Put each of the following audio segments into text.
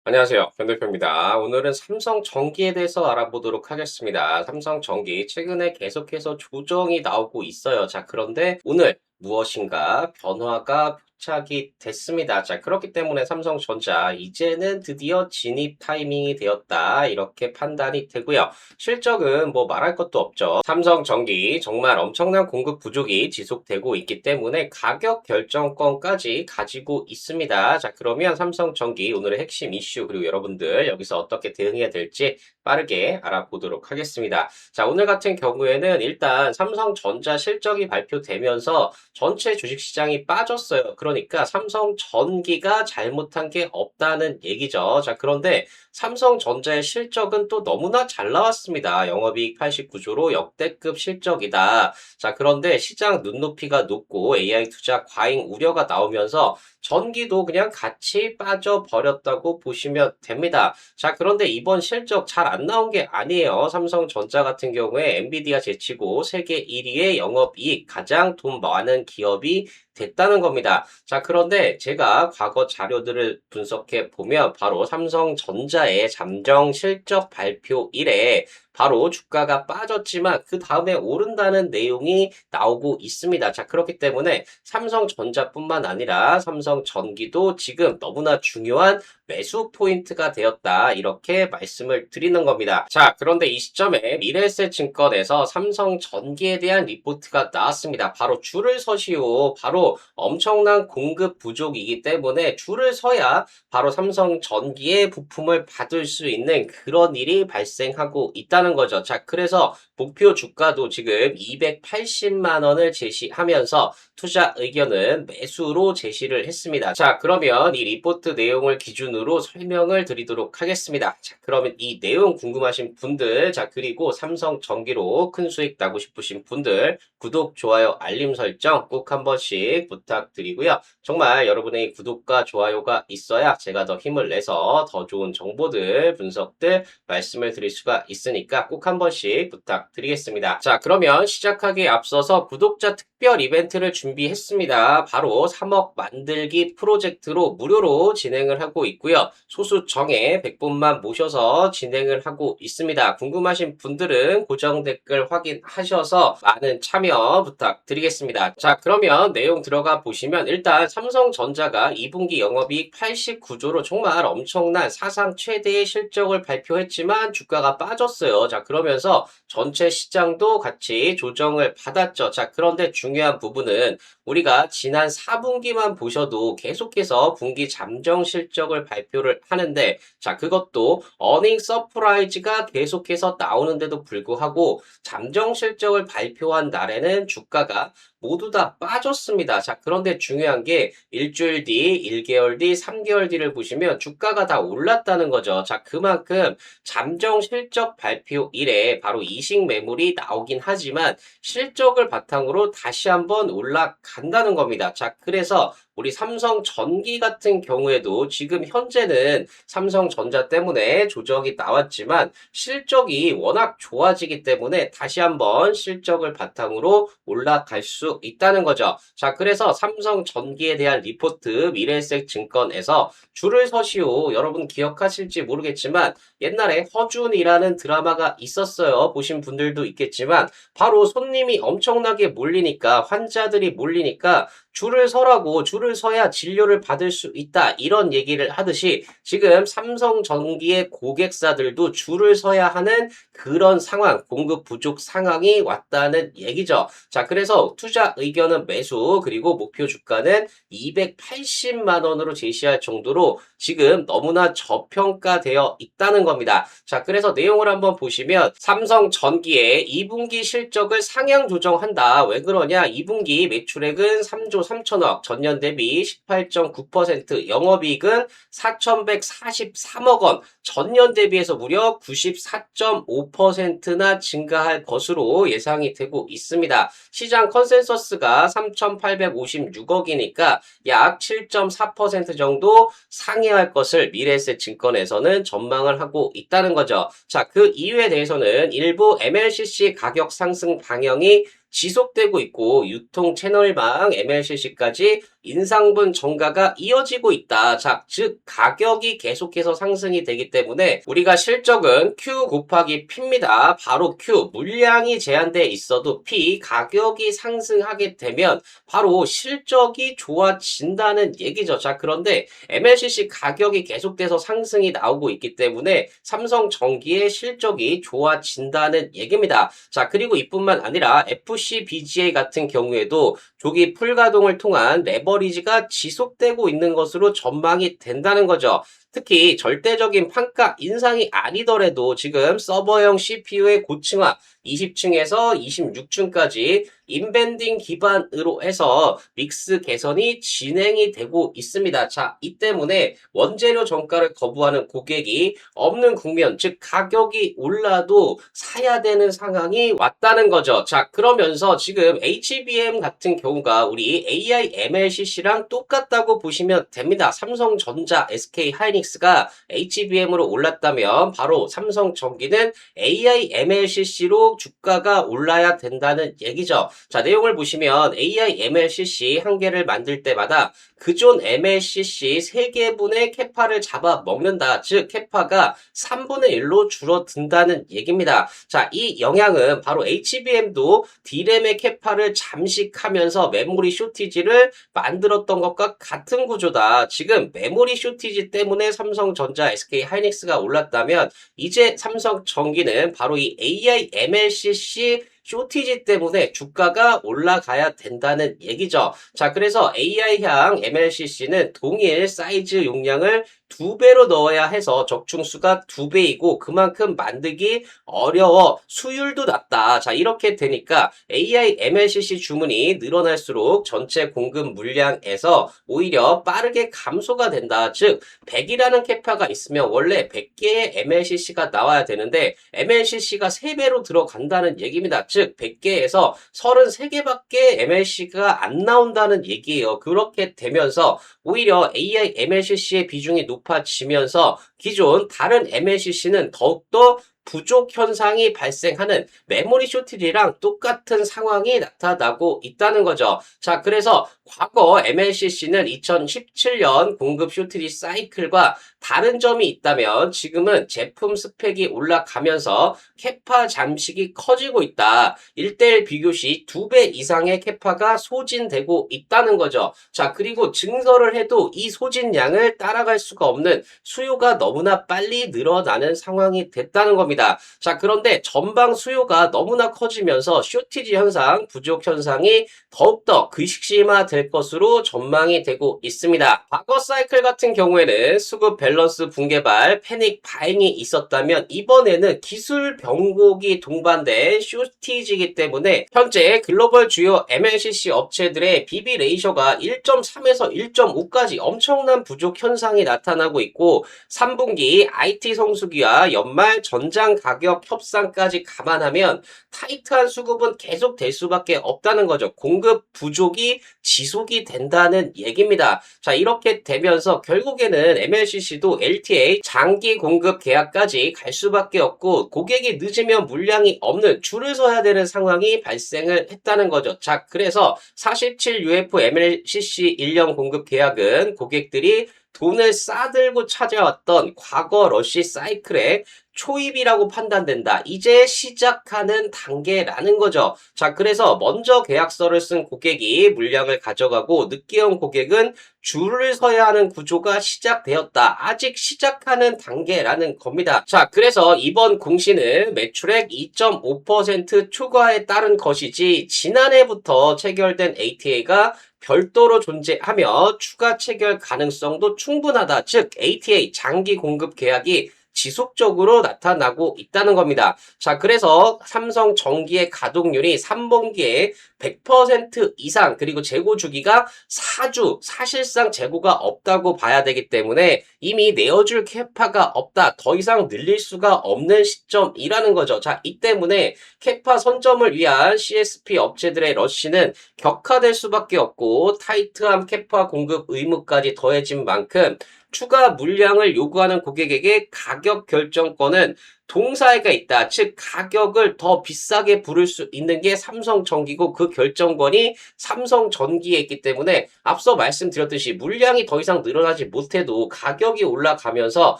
안녕하세요. 변 대표입니다. 오늘은 삼성전기에 대해서 알아보도록 하겠습니다. 삼성전기 최근에 계속해서 조정이 나오고 있어요. 자, 그런데 오늘 무엇인가 변화가 포착이 됐습니다. 자, 그렇기 때문에 삼성전자 이제는 드디어 진입 타이밍이 되었다. 이렇게 판단이 되고요. 실적은 뭐 말할 것도 없죠. 삼성전기 정말 엄청난 공급 부족이 지속되고 있기 때문에 가격 결정권까지 가지고 있습니다. 자, 그러면 삼성전기 오늘의 핵심 이슈 그리고 여러분들 여기서 어떻게 대응해야 될지 빠르게 알아보도록 하겠습니다. 자, 오늘 같은 경우에는 일단 삼성전자 실적이 발표되면서 전체 주식시장이 빠졌어요. 그러니까 삼성전기가 잘못한 게 없다는 얘기죠. 자, 그런데 삼성전자의 실적은 또 너무나 잘 나왔습니다. 영업이익 89조로 역대급 실적이다. 자, 그런데 시장 눈높이가 높고 AI 투자 과잉 우려가 나오면서 전기도 그냥 같이 빠져버렸다고 보시면 됩니다. 자, 그런데 이번 실적 잘 안 나온 게 아니에요. 삼성전자 같은 경우에 엔비디아 제치고 세계 1위의 영업이익 가장 돈 많은 기업이 됐다는 겁니다. 자, 그런데 제가 과거 자료들을 분석해 보면 바로 삼성전자의 잠정 실적 발표 이래 바로 주가가 빠졌지만 그 다음에 오른다는 내용이 나오고 있습니다. 자, 그렇기 때문에 삼성전자뿐만 아니라 삼성전기도 지금 너무나 중요한 매수 포인트가 되었다. 이렇게 말씀을 드리는 겁니다. 자, 그런데 이 시점에 미래에셋증권에서 삼성전기에 대한 리포트가 나왔습니다. 바로 줄을 서시오. 바로 엄청난 공급 부족이기 때문에 줄을 서야 바로 삼성전기의 부품을 받을 수 있는 그런 일이 발생하고 있다는 거죠. 자, 그래서 목표 주가도 지금 280만 원을 제시하면서 투자 의견은 매수로 제시를 했습니다. 자, 그러면 이 리포트 내용을 기준으로 설명을 드리도록 하겠습니다. 자, 그러면 이 내용 궁금하신 분들, 자, 그리고 삼성전기로 큰 수익 나고 싶으신 분들, 구독, 좋아요, 알림 설정 꼭 한 번씩 부탁드리고요. 정말 여러분의 구독과 좋아요가 있어야 제가 더 힘을 내서 더 좋은 정보들, 분석들 말씀을 드릴 수가 있으니까 꼭 한 번씩 부탁드리겠습니다. 자, 그러면 시작하기에 앞서서 구독자 특별 이벤트를 준비했습니다. 바로 3억 만들기 프로젝트로 무료로 진행을 하고 있고요. 소수 정예 100분만 모셔서 진행을 하고 있습니다. 궁금하신 분들은 고정 댓글 확인하셔서 많은 참여 부탁드리겠습니다. 자, 그러면 내용 들어가 보시면 일단 삼성전자가 2분기 영업이익 89조로 정말 엄청난 사상 최대의 실적을 발표했지만 주가가 빠졌어요. 자, 그러면서 전체 시장도 같이 조정을 받았죠. 자, 그런데 중요한 부분은 우리가 지난 4분기만 보셔도 계속해서 분기 잠정 실적을 발표를 하는데, 자, 그것도 어닝 서프라이즈가 계속해서 나오는데도 불구하고 잠정 실적을 발표한 날에는 주가가 모두 다 빠졌습니다. 자, 그런데 중요한 게 일주일 뒤, 1개월 뒤, 3개월 뒤를 보시면 주가가 다 올랐다는 거죠. 자, 그만큼 잠정 실적 발표 이래 바로 이식 매물이 나오긴 하지만 실적을 바탕으로 다시 한번 올라간다는 겁니다. 자, 그래서 우리 삼성전기 같은 경우에도 지금 현재는 삼성전자 때문에 조정이 나왔지만 실적이 워낙 좋아지기 때문에 다시 한번 실적을 바탕으로 올라갈 수 있다는 거죠. 자, 그래서 삼성전기에 대한 리포트 미래에셋증권에서 줄을 서시오. 여러분 기억하실지 모르겠지만 옛날에 허준이라는 드라마가 있었어요. 보신 분들도 있겠지만 바로 손님이 엄청나게 몰리니까 환자들이 몰리니까 줄을 서라고 줄을 서야 진료를 받을 수 있다. 이런 얘기를 하듯이 지금 삼성전기의 고객사들도 줄을 서야 하는 그런 상황, 공급 부족 상황이 왔다는 얘기죠. 자, 그래서 투자 의견은 매수 그리고 목표 주가는 280만 원으로 제시할 정도로 지금 너무나 저평가되어 있다는 겁니다. 자, 그래서 내용을 한번 보시면 삼성전기의 2분기 실적을 상향 조정한다. 왜 그러냐? 2분기 매출액은 3조 3천억, 전년 대비 18.9%, 영업이익은 4,143억 원, 전년 대비해서 무려 94.5%나 증가할 것으로 예상이 되고 있습니다. 시장 컨센서스가 3,856억이니까 약 7.4% 정도 상회할 것을 미래에셋증권에서는 전망을 하고 있다는 거죠. 자, 그 이유에 대해서는 일부 MLCC 가격 상승 방향이 지속되고 있고 유통 채널망 MLCC까지 인상분 증가가 이어지고 있다. 자, 즉 가격이 계속해서 상승이 되기 때문에 우리가 실적은 Q 곱하기 P입니다. 바로 Q, 물량이 제한돼 있어도 P, 가격이 상승하게 되면 바로 실적이 좋아진다는 얘기죠. 자, 그런데 MLCC 가격이 계속돼서 상승이 나오고 있기 때문에 삼성전기의 실적이 좋아진다는 얘기입니다. 자, 그리고 이뿐만 아니라 FCBGA 같은 경우에도 조기 풀가동을 통한 레버리지가 지속되고 있는 것으로 전망이 된다는 거죠. 특히 절대적인 판가 인상이 아니더라도 지금 서버형 CPU의 고층화 20층에서 26층까지 인밴딩 기반으로 해서 믹스 개선이 진행이 되고 있습니다. 자, 이 때문에 원재료 정가를 거부하는 고객이 없는 국면, 즉 가격이 올라도 사야 되는 상황이 왔다는 거죠. 자, 그러면서 지금 HBM 같은 경우가 우리 AI MLCC랑 똑같다고 보시면 됩니다. 삼성전자, SK하이닉스가 HBM으로 올랐다면 바로 삼성전기는 AI MLCC로 주가가 올라야 된다는 얘기죠. 자, 내용을 보시면 AI MLCC 한 개를 만들 때마다 그존 MLCC 3개분의 캐파를 잡아 먹는다. 즉 캐파가 3분의 1로 줄어든다는 얘기입니다. 자, 이 영향은 바로 HBM도 D램의 캐파를 잠식하면서 메모리 쇼티지를 만들었던 것과 같은 구조다. 지금 메모리 쇼티지 때문에 삼성전자, SK하이닉스가 올랐다면 이제 삼성전기는 바로 이 AI MLCC 쇼티지 때문에 주가가 올라가야 된다는 얘기죠. 자, 그래서 AI향 MLCC는 동일 사이즈 용량을 2배로 넣어야 해서 적중수가 2배이고 그만큼 만들기 어려워 수율도 낮다. 자, 이렇게 되니까 AI MLCC 주문이 늘어날수록 전체 공급 물량에서 오히려 빠르게 감소가 된다. 즉 100이라는 캐파가 있으면 원래 100개의 MLCC가 나와야 되는데 MLCC가 3배로 들어간다는 얘기입니다. 즉 100개에서 33개밖에 MLC가 안 나온다는 얘기예요. 그렇게 되면서 오히려 AI MLCC의 비중이 높아지면서 기존 다른 MLCC는 더욱더 부족 현상이 발생하는 메모리 쇼티지랑 똑같은 상황이 나타나고 있다는 거죠. 자, 그래서 과거 MLCC는 2017년 공급 쇼티지 사이클과 다른 점이 있다면 지금은 제품 스펙이 올라가면서 캐파 잠식이 커지고 있다. 1대1 비교 시 2배 이상의 캐파가 소진되고 있다는 거죠. 자, 그리고 증설을 해도 이 소진량을 따라갈 수가 없는 수요가 너무나 빨리 늘어나는 상황이 됐다는 겁니다. 자, 그런데 전방 수요가 너무나 커지면서 쇼티지 현상, 부족 현상이 더욱더 극심화될 것으로 전망이 되고 있습니다. 과거 사이클 같은 경우에는 수급 밸런스 붕괴발, 패닉 바잉이 있었다면 이번에는 기술 변곡이 동반된 쇼티지이기 때문에 현재 글로벌 주요 MLCC 업체들의 BB 레이셔가 1.3에서 1.5까지 엄청난 부족 현상이 나타나고 있고 3분기 IT 성수기와 연말 전장 가격 협상까지 감안하면 타이트한 수급은 계속될 수밖에 없다는 거죠. 공급 부족이 지속이 된다는 얘기입니다. 자, 이렇게 되면서 결국에는 MLCC도 LTA 장기 공급 계약까지 갈 수밖에 없고 고객이 늦으면 물량이 없는 줄을 서야 되는 상황이 발생을 했다는 거죠. 자, 그래서 47UF MLCC 1년 공급 계약은 고객들이 돈을 싸들고 찾아왔던 과거 러시 사이클의 초입이라고 판단된다. 이제 시작하는 단계라는 거죠. 자, 그래서 먼저 계약서를 쓴 고객이 물량을 가져가고 늦게 온 고객은 줄을 서야 하는 구조가 시작되었다. 아직 시작하는 단계라는 겁니다. 자, 그래서 이번 공시는 매출액 2.5% 초과에 따른 것이지 지난해부터 체결된 ATA가 별도로 존재하며 추가 체결 가능성도 충분하다. 즉 ATA 장기 공급 계약이 지속적으로 나타나고 있다는 겁니다. 자, 그래서 삼성전기의 가동률이 3분기에 100% 이상 그리고 재고 주기가 4주 사실상 재고가 없다고 봐야 되기 때문에 이미 내어줄 캐파가 없다. 더 이상 늘릴 수가 없는 시점이라는 거죠. 자, 이 때문에 캐파 선점을 위한 CSP 업체들의 러쉬는 격화될 수밖에 없고 타이트한 캐파 공급 의무까지 더해진 만큼 추가 물량을 요구하는 고객에게 가격 결정권은 동사가 있다. 즉 가격을 더 비싸게 부를 수 있는 게 삼성전기고 그 결정권이 삼성전기에 있기 때문에 앞서 말씀드렸듯이 물량이 더 이상 늘어나지 못해도 가격이 올라가면서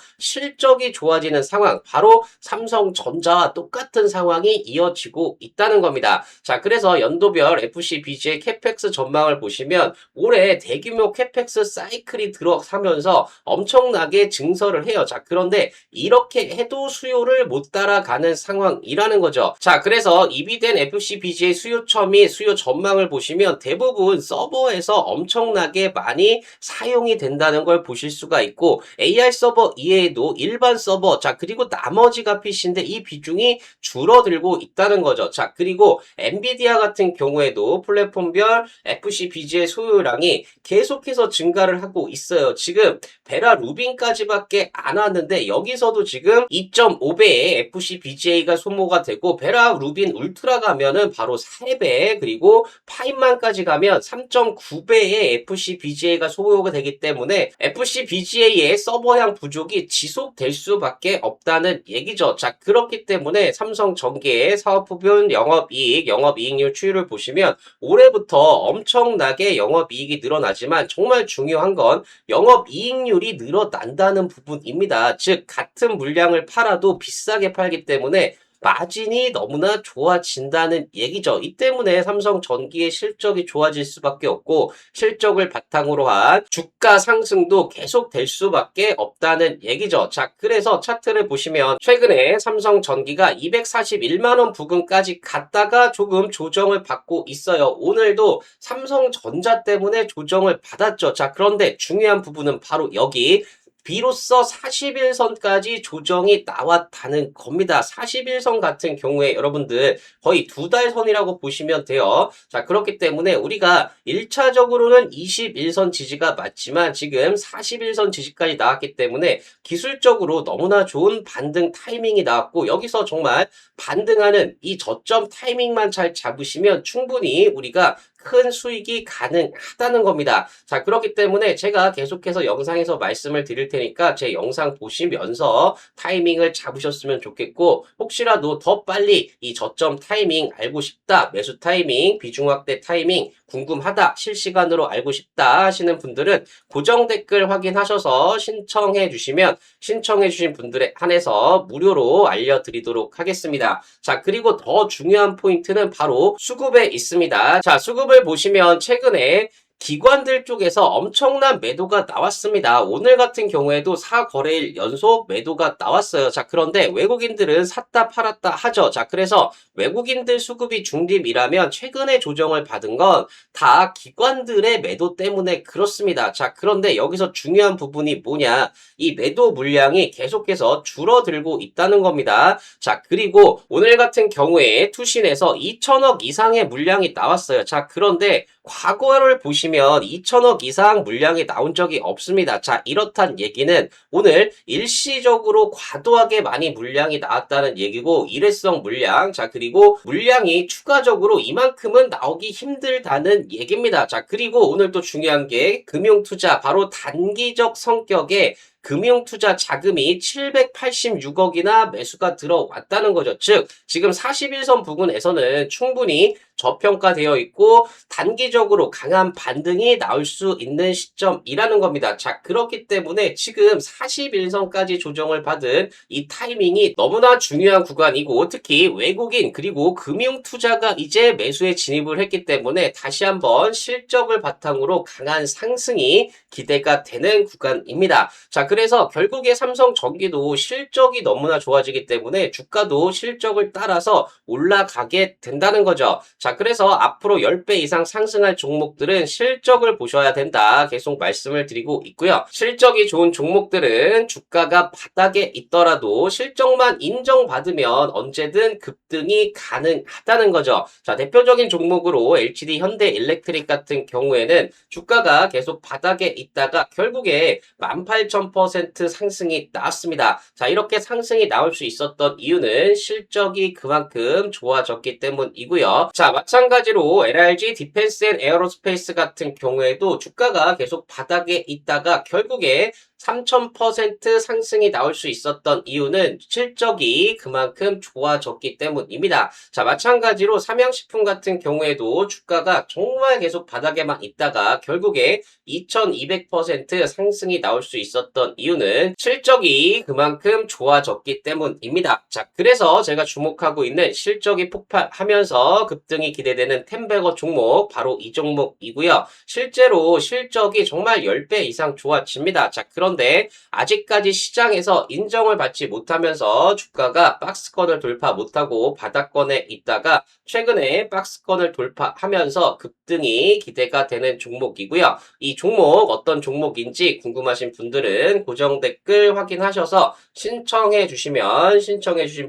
실적이 좋아지는 상황, 바로 삼성전자와 똑같은 상황이 이어지고 있다는 겁니다. 자, 그래서 연도별 FCBG의 캐펙스 전망을 보시면 올해 대규모 캐펙스 사이클이 들어서면서 엄청나게 증설을 해요. 자, 그런데 이렇게 해도 수요를 못 따라가는 상황이라는 거죠. 자, 그래서 입이된 FCBG의 수요처 및 수요 전망을 보시면 대부분 서버에서 엄청나게 많이 사용이 된다는 걸 보실 수가 있고 AI 서버 이외에도 일반 서버, 자, 그리고 나머지가 PC인데 이 비중이 줄어들고 있다는 거죠. 자, 그리고 엔비디아 같은 경우에도 플랫폼별 FCBG의 소요량이 계속해서 증가를 하고 있어요. 지금 베라 루빈까지밖에 안 왔는데 여기서도 지금 2.5배의 FCBGA가 소모가 되고 베라 루빈 울트라 가면은 바로 3배, 그리고 파인만까지 가면 3.9배의 FCBGA가 소모가 되기 때문에 FCBGA의 서버향 부족이 지속될 수밖에 없다는 얘기죠. 자, 그렇기 때문에 삼성전기의 사업부분 영업이익, 영업이익률 추이를 보시면 올해부터 엄청나게 영업이익이 늘어나지만 정말 중요한 건 영업이익률이 늘어난다는 부분입니다. 즉 같은 물량을 팔아도 비싸게 팔기 때문에 마진이 너무나 좋아진다는 얘기죠. 이 때문에 삼성전기의 실적이 좋아질 수밖에 없고 실적을 바탕으로 한 주가 상승도 계속될 수밖에 없다는 얘기죠. 자, 그래서 차트를 보시면 최근에 삼성전기가 241만 원 부근까지 갔다가 조금 조정을 받고 있어요. 오늘도 삼성전자 때문에 조정을 받았죠. 자, 그런데 중요한 부분은 바로 여기 비로소 41선까지 조정이 나왔다는 겁니다. 41선 같은 경우에 여러분들 거의 2달 선이라고 보시면 돼요. 자, 그렇기 때문에 우리가 1차적으로는 21선 지지가 맞지만 지금 41선 지지까지 나왔기 때문에 기술적으로 너무나 좋은 반등 타이밍이 나왔고 여기서 정말 반등하는 이 저점 타이밍만 잘 잡으시면 충분히 우리가 큰 수익이 가능하다는 겁니다. 자, 그렇기 때문에 제가 계속해서 영상에서 말씀을 드릴 테니까 제 영상 보시면서 타이밍을 잡으셨으면 좋겠고 혹시라도 더 빨리 이 저점 타이밍 알고 싶다, 매수 타이밍, 비중 확대 타이밍 궁금하다, 실시간으로 알고 싶다 하시는 분들은 고정 댓글 확인하셔서 신청해 주시면 신청해 주신 분들에 한해서 무료로 알려드리도록 하겠습니다. 자, 그리고 더 중요한 포인트는 바로 수급에 있습니다. 자, 수급을 보시면 최근에 기관들 쪽에서 엄청난 매도가 나왔습니다. 오늘 같은 경우에도 4거래일 연속 매도가 나왔어요. 자, 그런데 외국인들은 샀다 팔았다 하죠. 자, 그래서 외국인들 수급이 중립이라면 최근에 조정을 받은 건 다 기관들의 매도 때문에 그렇습니다. 자, 그런데 여기서 중요한 부분이 뭐냐? 이 매도 물량이 계속해서 줄어들고 있다는 겁니다. 자, 그리고 오늘 같은 경우에 투신에서 2천억 이상의 물량이 나왔어요. 자, 그런데 과거를 보시면 2천억 이상 물량이 나온 적이 없습니다. 자, 이렇단 얘기는 오늘 일시적으로 과도하게 많이 물량이 나왔다는 얘기고 일회성 물량, 자, 그리고 물량이 추가적으로 이만큼은 나오기 힘들다는 얘기입니다. 자, 그리고 오늘 또 중요한 게 금융투자, 바로 단기적 성격의 금융투자 자금이 786억이나 매수가 들어왔다는 거죠. 즉 지금 41선 부근에서는 충분히 저평가되어 있고 단기적으로 강한 반등이 나올 수 있는 시점이라는 겁니다. 자, 그렇기 때문에 지금 41선까지 조정을 받은 이 타이밍이 너무나 중요한 구간이고 특히 외국인 그리고 금융투자가 이제 매수에 진입을 했기 때문에 다시 한번 실적을 바탕으로 강한 상승이 기대가 되는 구간입니다. 자, 그래서 결국에 삼성전기도 실적이 너무나 좋아지기 때문에 주가도 실적을 따라서 올라가게 된다는 거죠. 자, 그래서 앞으로 10배 이상 상승할 종목들은 실적을 보셔야 된다. 계속 말씀을 드리고 있고요. 실적이 좋은 종목들은 주가가 바닥에 있더라도 실적만 인정받으면 언제든 급등이 가능하다는 거죠. 자, 대표적인 종목으로 LGD 현대일렉트릭 같은 경우에는 주가가 계속 바닥에 있다가 결국에 18,000% 상승이 나왔습니다. 자, 이렇게 상승이 나올 수 있었던 이유는 실적이 그만큼 좋아졌기 때문이고요. 자, 마찬가지로 LRG 디펜스 앤 에어로스페이스 같은 경우에도 주가가 계속 바닥에 있다가 결국에 3000% 상승이 나올 수 있었던 이유는 실적이 그만큼 좋아졌기 때문입니다. 자, 마찬가지로 삼양식품 같은 경우에도 주가가 정말 계속 바닥에만 있다가 결국에 2200% 상승이 나올 수 있었던 이유는 실적이 그만큼 좋아졌기 때문입니다. 자, 그래서 제가 주목하고 있는 실적이 폭발하면서 급등이 기대되는 템베거 종목, 바로 이 종목이고요. 실제로 실적이 정말 10배 이상 좋아집니다. 자, 그런데 아직까지 시장에서 인정을 받지 못하면서 주가가 박스권을 돌파 못하고 바닥권에 있다가 최근에 박스권을 돌파하면서 급등이 기대가 되는 종목이고요. 이 종목 어떤 종목인지 궁금하신 분들은 고정 댓글 확인하셔서 신청해 주신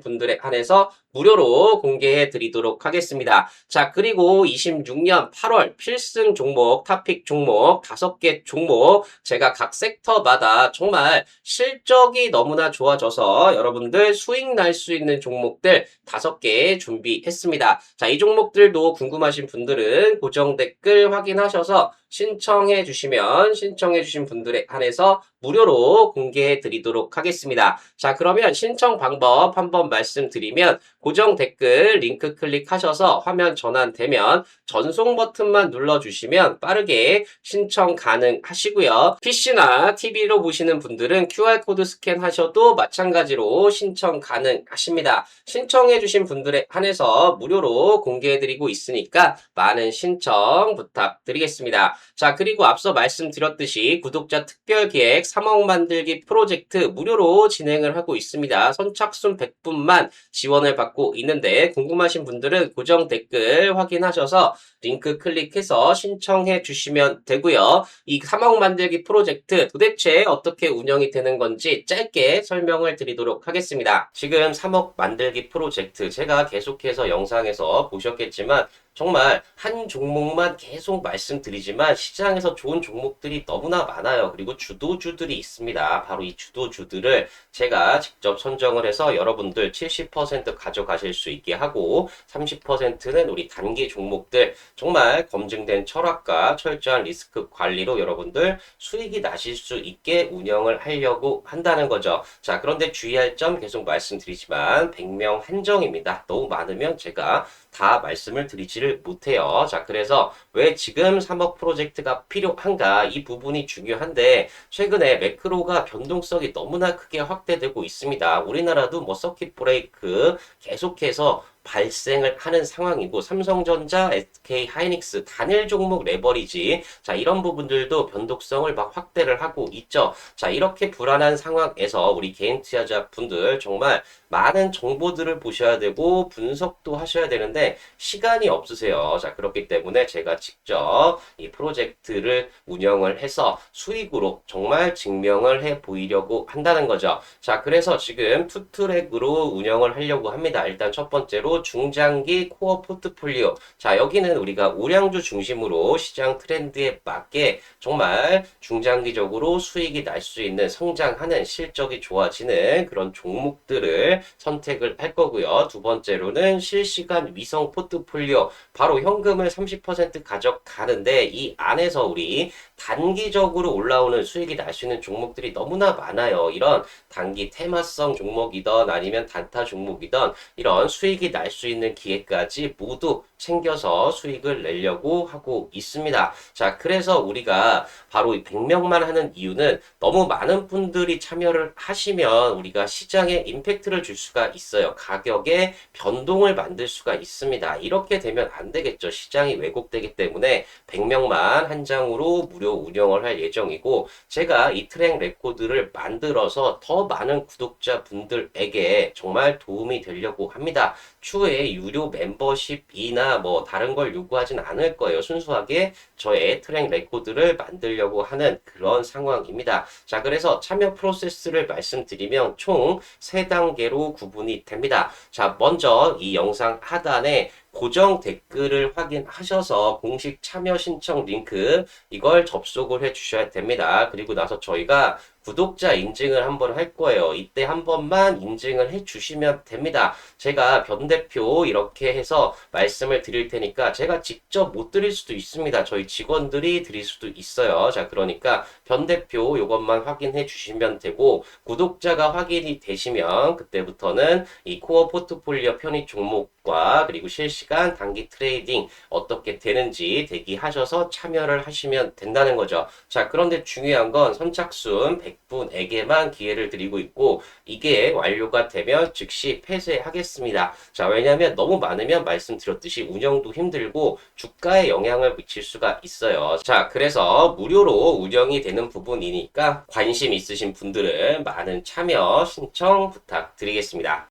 분들에 한해서 무료로 공개해 드리도록 하겠습니다. 자, 그리고 26년 8월 필승 종목, 탑픽 종목 5개 종목 제가 각 섹터마다 정말 실적이 너무나 좋아져서 여러분들 수익 날 수 있는 종목들 5개 준비했습니다. 자, 이 종목들도 궁금하신 분들은 고정 댓글 확인하셔서 신청해 주신 분들에 한해서 무료로 공개해 드리도록 하겠습니다. 자, 그러면 신청 방법 한번 말씀드리면 고정 댓글 링크 클릭하셔서 화면 전환되면 전송 버튼만 눌러주시면 빠르게 신청 가능하시고요. PC나 TV로 보시는 분들은 QR코드 스캔하셔도 마찬가지로 신청 가능하십니다. 신청해주신 분들에 한해서 무료로 공개해드리고 있으니까 많은 신청 부탁드리겠습니다. 자, 그리고 앞서 말씀드렸듯이 구독자 특별기획 3억 만들기 프로젝트 무료로 진행을 하고 있습니다. 선착순 100분만 지원을 받고 있는데 궁금하신 분들은 고정 댓글 확인하셔서 링크 클릭해서 신청해 주시면 되고요. 이 3억 만들기 프로젝트 도대체 어떻게 운영이 되는 건지 짧게 설명을 드리도록 하겠습니다. 지금 3억 만들기 프로젝트 제가 계속해서 영상에서 보셨겠지만 정말 한 종목만 계속 말씀드리지만 시장에서 좋은 종목들이 너무나 많아요. 그리고 주도주들이 있습니다. 바로 이 주도주들을 제가 직접 선정을 해서 여러분들 70% 가져가실 수 있게 하고 30%는 우리 단기 종목들 정말 검증된 철학과 철저한 리스크 관리로 여러분들 수익이 나실 수 있게 운영을 하려고 한다는 거죠. 자, 그런데 주의할 점 계속 말씀드리지만 100명 한정입니다. 너무 많으면 제가 다 말씀을 드리지를 못해요. 자, 그래서 왜 지금 3억 프로젝트가 필요한가? 이 부분이 중요한데 최근에 매크로가 변동성이 너무나 크게 확대되고 있습니다. 우리나라도 뭐 서킷 브레이크 계속해서 발생을 하는 상황이고 삼성전자, SK 하이닉스 단일 종목 레버리지 자 이런 부분들도 변동성을 막 확대를 하고 있죠. 자 이렇게 불안한 상황에서 우리 개인 투자자 분들 정말 많은 정보들을 보셔야 되고 분석도 하셔야 되는데 시간이 없으세요. 자 그렇기 때문에 제가 직접 이 프로젝트를 운영을 해서 수익으로 정말 증명을 해 보이려고 한다는 거죠. 자 그래서 지금 투트랙으로 운영을 하려고 합니다. 일단 첫 번째로 중장기 코어 포트폴리오. 자, 여기는 우리가 우량주 중심으로 시장 트렌드에 맞게 정말 중장기적으로 수익이 날 수 있는 성장하는 실적이 좋아지는 그런 종목들을 선택을 할 거고요. 두 번째로는 실시간 위성 포트폴리오. 바로 현금을 30% 가져가는데 이 안에서 우리 단기적으로 올라오는 수익이 날 수 있는 종목들이 너무나 많아요. 이런 단기 테마성 종목이든 아니면 단타 종목이든 이런 수익이 날 수 있는 기회까지 모두 챙겨서 수익을 내려고 하고 있습니다. 자, 그래서 우리가 바로 이 100명만 하는 이유는 너무 많은 분들이 참여를 하시면 우리가 시장에 임팩트를 줄 수가 있어요. 가격에 변동을 만들 수가 있습니다. 이렇게 되면 안 되겠죠. 시장이 왜곡되기 때문에 100명만 한 장으로 무료 운영을 할 예정이고 제가 이 트랙 레코드를 만들어서 더 많은 구독자분들에게 정말 도움이 되려고 합니다. 추후에 유료 멤버십이나 뭐 다른 걸 요구하진 않을 거예요. 순수하게 저의 트랙 레코드를 만들려고 하는 그런 상황입니다. 자, 그래서 참여 프로세스를 말씀드리면 총 3단계로 구분이 됩니다. 자, 먼저 이 영상 하단에 고정 댓글을 확인하셔서 공식 참여 신청 링크 이걸 접속을 해 주셔야 됩니다. 그리고 나서 저희가 구독자 인증을 한번 할 거예요. 이때 한 번만 인증을 해 주시면 됩니다. 제가 변 대표 이렇게 해서 말씀을 드릴 테니까 제가 직접 못 드릴 수도 있습니다. 저희 직원들이 드릴 수도 있어요. 자, 그러니까 변 대표 이것만 확인해 주시면 되고 구독자가 확인이 되시면 그때부터는 이 코어 포트폴리오 편입 종목과 그리고 실시간 단기 트레이딩 어떻게 되는지 대기하셔서 참여를 하시면 된다는 거죠. 자, 그런데 중요한 건 선착순 100분에게만 기회를 드리고 있고 이게 완료가 되면 즉시 폐쇄하겠습니다. 자, 왜냐하면 너무 많으면 말씀드렸듯이 운영도 힘들고 주가에 영향을 미칠 수가 있어요. 자, 그래서 무료로 운영이 되는 부분이니까 관심 있으신 분들은 많은 참여 신청 부탁드리겠습니다.